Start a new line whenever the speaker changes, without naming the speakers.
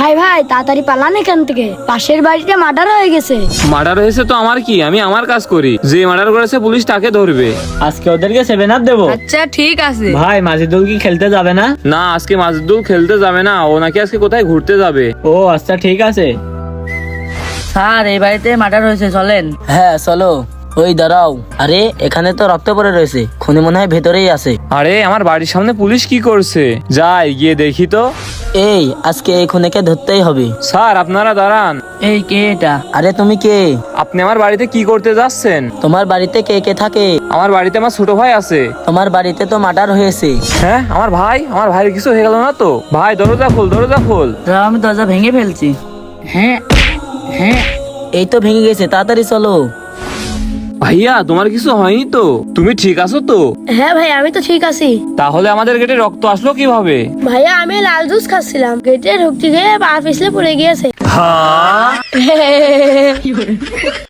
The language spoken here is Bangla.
ভাই ভাই তাড়াতাড়ি পালান এখান থেকে, পাশের বাড়িতে মার্ডার হয়ে গেছে।
মার্ডার হয়েছে তো আমার কি, আমি আমার কাজ করি, যে মার্ডার করেছে পুলিশ তাকে ধরবে।
আজকে ওদেরকে 7 আপ দেবো।
আচ্ছা ঠিক আছে।
ভাই মাজিদুল কি খেলতে যাবে না?
না, আজকে মাজদুল খেলতে যাবে না, ও নাকি আজকে কোথায় ঘুরতে যাবে।
ও আচ্ছা ঠিক আছে।
স্যার এই বাড়িতে মার্ডার হয়েছে, চলেন।
হ্যাঁ চলো। ওই দাঁড়াও, আরে এখানে তো রক্ত পড়ে রয়েছে, খুনি মনে হয় ভেতরেই আছে।
আরে আমার বাড়ির সামনে পুলিশ কি করছে, যাই গিয়ে দেখি তো।
এই আজকে এই খুনিকে ধরতেই হবে।
স্যার আপনারা দাঁড়ান।
এই কে এটা?
আরে তুমি কে?
আপনি আমার বাড়িতে কি করতে যাচ্ছেন?
তোমার বাড়িতে কে কে থাকে?
আমার বাড়িতে আমার ছোট ভাই আছে।
তোমার বাড়িতে তো মার্ডার হয়েছে।
হ্যাঁ আমার ভাইয়ের কিছু হয়ে গেল না তো? ভাই দরজা খোল, দরজা খোল।
দাঁড়াও, আমি দরজা ভেঙে ফেলছি। হ্যাঁ হ্যাঁ।
এই তো ভেঙে গেছে, তাড়াতাড়ি চলো।
ভাইয়া তোমার কিছু হয়নি তো? তুমি ঠিক আছো তো?
হ্যাঁ ভাই আমি তো ঠিক আছি।
তাহলে আমাদের গেটে রক্ত আসলো কিভাবে?
ভাইয়া আমি লাল জুস খাচ্ছিলাম, গেটে ঢুকতে গিয়ে পা পিছলে পড়ে গিয়েছে।
হ্যাঁ